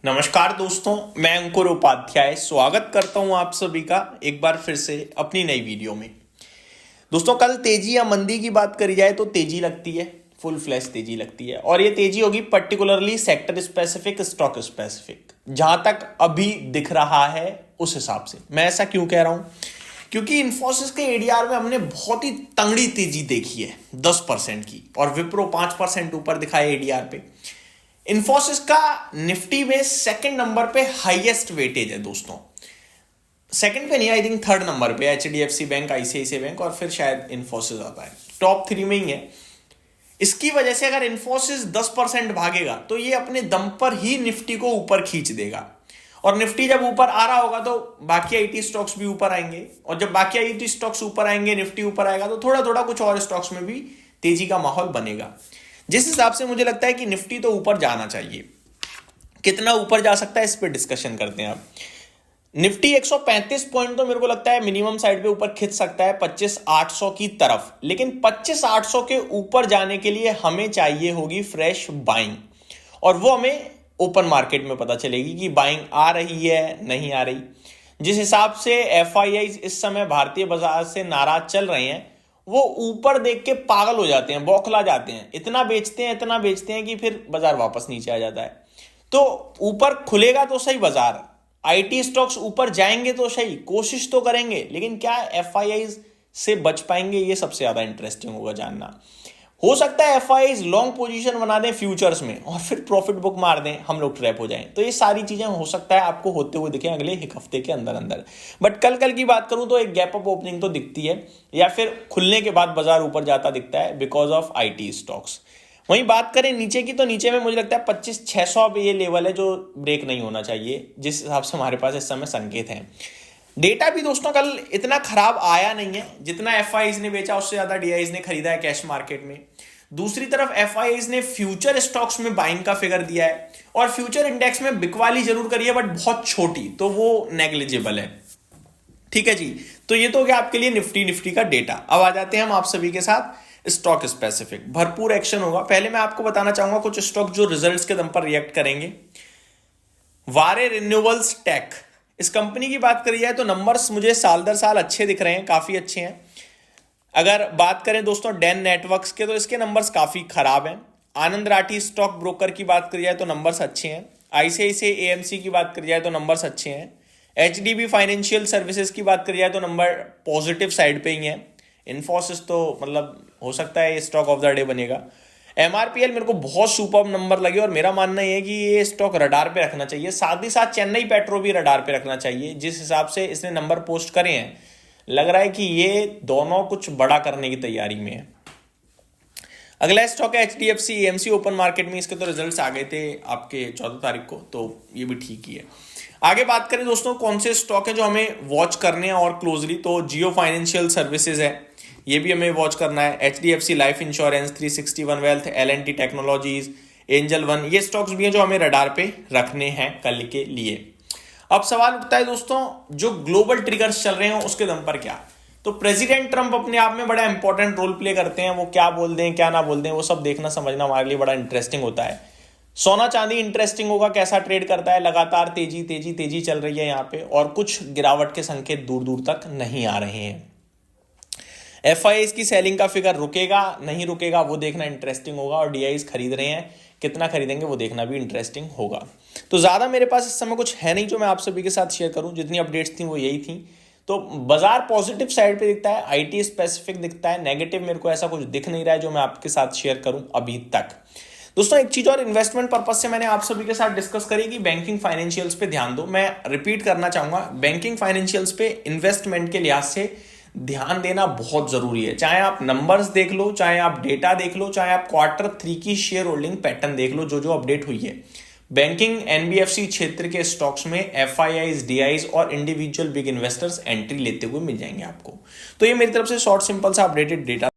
नमस्कार दोस्तों, मैं अंकुर उपाध्याय स्वागत करता हूं आप सभी का एक बार फिर से अपनी नई वीडियो में। दोस्तों, कल तेजी या मंदी की बात करी जाए तो तेजी लगती है, फुल फ्लैश तेजी लगती है और ये तेजी होगी particularly sector specific, stock specific, जहां तक अभी दिख रहा है उस हिसाब से। मैं ऐसा क्यों कह रहा हूं? क्योंकि इन्फोसिस के एडीआर में हमने बहुत ही तंगड़ी तेजी देखी है 10% की, और विप्रो 5% ऊपर दिखाए एडीआर पे। इन्फोसिस का निफ्टी में सेकंड नंबर पे हाईएस्ट वेटेज है दोस्तों। सेकंड पे नहीं, आई थिंक थर्ड नंबर पे एचडीएफसी बैंक, आईसीआईसीआई बैंक और फिर शायद इन्फोसिस आता है। टॉप 3 में ही है। इसकी वजह से अगर इन्फोसिस 10% भागेगा तो ये अपने दम पर ही निफ्टी को ऊपर खींच देगा, और निफ्टी जब ऊपर आ रहा होगा तो बाकी आईटी स्टॉक्स भी ऊपर आएंगे, और जब बाकी आईटी स्टॉक्स ऊपर आएंगे, निफ्टी ऊपर आएगा, तो थोड़ा थोड़ा कुछ और स्टॉक्स में भी तेजी का माहौल बनेगा। जिस हिसाब से मुझे लगता है कि निफ्टी तो ऊपर जाना चाहिए। कितना ऊपर जा सकता है इस पे डिस्कशन करते हैं। अब निफ्टी 135 पॉइंट तो मेरे को लगता है मिनिमम साइड पे ऊपर खिंच सकता है 25,800 की तरफ, लेकिन 25,800 के ऊपर जाने के लिए हमें चाहिए होगी फ्रेश बाइंग, और वो हमें ओपन मार्केट में पता चलेगी कि बाइंग आ रही है नहीं आ रही। जिस हिसाब से एफआईआईज इस समय भारतीय बाजार से नाराज चल रहे हैं, वो ऊपर देख के पागल हो जाते हैं, बौखला जाते हैं, इतना बेचते हैं कि फिर बाजार वापस नीचे आ जाता है। तो ऊपर खुलेगा तो सही बाजार, आईटी स्टॉक्स ऊपर जाएंगे तो सही, कोशिश तो करेंगे, लेकिन क्या एफआईआई से बच पाएंगे, ये सबसे ज्यादा इंटरेस्टिंग होगा जानना। हो सकता है एफआईआई लॉन्ग पोजीशन बना दें फ्यूचर्स में और फिर प्रॉफिट बुक मार दें, हम लोग ट्रैप हो जाएं। तो ये सारी चीजें हो सकता है आपको होते हुए दिखें अगले एक हफ्ते के अंदर अंदर। बट कल की बात करूं तो एक गैप अप ओपनिंग तो दिखती है, या फिर खुलने के बाद बाजार ऊपर जाता दिखता है बिकॉज ऑफ आईटी स्टॉक्स। वहीं बात करें नीचे की, तो नीचे में मुझे लगता है 25,600 ये लेवल है जो ब्रेक नहीं होना चाहिए, जिस हिसाब से हमारे पास इस समय संकेत हैं। डेटा भी दोस्तों कल इतना खराब आया नहीं है, जितना एफआईआईज ने बेचा उससे ज्यादा डीआईज ने खरीदा है कैश मार्केट में। दूसरी तरफ एफआईआईज ने फ्यूचर स्टॉक्स में बाइंग का फिगर दिया है, और फ्यूचर इंडेक्स में बिकवाली जरूर करी है बट बहुत छोटी, तो वो नेग्लिजिबल है। ठीक है जी, तो ये तो क्या आपके लिए निफ्टी का डेटा। अब आ जाते हैं हम आप सभी के साथ स्टॉक स्पेसिफिक। भरपूर एक्शन होगा। पहले मैं आपको बताना चाहूंगा कुछ स्टॉक जो रिजल्ट्स के दम पर रिएक्ट करेंगे। वारे रिन्यूएबल्स टेक, इस कंपनी की बात करी जाए तो नंबर्स मुझे साल दर साल अच्छे दिख रहे हैं, काफी अच्छे हैं। अगर बात करें दोस्तों डेन नेटवर्क्स के, तो इसके नंबर्स काफी खराब हैं। आनंद राठी स्टॉक ब्रोकर की बात करी जाए तो नंबर्स अच्छे हैं। आईसीआईसीआई एएमसी की बात करी जाए तो नंबर्स अच्छे हैं। एचडीबी फाइनेंशियल सर्विसेज की बात करी जाए तो नंबर पॉजिटिव साइड पे ही है। इन्फोसिस तो मतलब हो सकता है ये स्टॉक ऑफ द डे बनेगा। एमआरपीएल मेरे को बहुत सुपर नंबर लगे, और मेरा मानना यह है कि ये स्टॉक रडार पे रखना चाहिए। साथ ही साथ चेन्नई पेट्रो भी रडार पे रखना चाहिए। जिस हिसाब से इसने नंबर पोस्ट करे हैं, लग रहा है कि ये दोनों कुछ बड़ा करने की तैयारी में है। अगला स्टॉक है एचडीएफसी एएमसी। ओपन मार्केट में इसके तो रिजल्ट्स आ गए थे आपके 14 तारीख को, तो ये भी ठीक ही है। आगे बात करें दोस्तों कौन से स्टॉक है जो हमें वॉच करने हैं और क्लोजली, तो जियो फाइनेंशियल सर्विसेज है, ये भी हमें वॉच करना है। HDFC life insurance, 361 wealth, LNT technologies, angel one, ये स्टॉक्स भी हैं जो हमें रडार पे रखने हैं कल के लिए। अब सवाल उठता है दोस्तों, जो ग्लोबल ट्रिगर्स चल रहे हैं उसके दम पर क्या? तो प्रेसिडेंट ट्रंप अपने आप में बड़ा इंपॉर्टेंट रोल प्ले करते हैं। वो क्या बोल दें क्या ना बोल दें, वो सब देखना समझना हमारे लिए बड़ा इंटरेस्टिंग होता है। सोना चांदी इंटरेस्टिंग होगा, कैसा ट्रेड करता है। लगातार तेजी तेजी तेजी चल रही है यहाँ पे, और कुछ गिरावट के संकेत दूर दूर तक नहीं आ रहे हैं। एफआईआईज की सेलिंग का फिगर रुकेगा नहीं रुकेगा वो देखना इंटरेस्टिंग होगा, और डीआईज खरीद रहे हैं, कितना खरीदेंगे वो देखना भी इंटरेस्टिंग होगा। तो ज्यादा मेरे पास इस समय कुछ है नहीं जो मैं आप सभी के साथ शेयर करूं। जितनी अपडेट्स थी वो यही थी। तो बाजार पॉजिटिव साइड पे दिखता है, आईटी स्पेसिफिक दिखता है, नेगेटिव मेरे को ऐसा कुछ दिख नहीं रहा है जो मैं आपके साथ शेयर करूं अभी तक। दोस्तों एक चीज और इन्वेस्टमेंट पर्पज से मैंने आप सभी के साथ डिस्कस करी कि बैंकिंग फाइनेंशियल्स पे ध्यान दो। मैं रिपीट करना चाहूंगा, बैंकिंग फाइनेंशियल्स पे इन्वेस्टमेंट के लिहाज से ध्यान देना बहुत जरूरी है। चाहे आप नंबर्स देख लो, चाहे आप डेटा देख लो, चाहे आप Q3 की शेयर होल्डिंग पैटर्न देख लो, जो अपडेट हुई है। बैंकिंग एनबीएफसी क्षेत्र के स्टॉक्स में एफआईआईज, डीआईज और इंडिविजुअल बिग इन्वेस्टर्स एंट्री लेते हुए मिल जाएंगे आपको। तो ये मेरी तरफ से शॉर्ट सिंपल सा अपडेटेड डेटा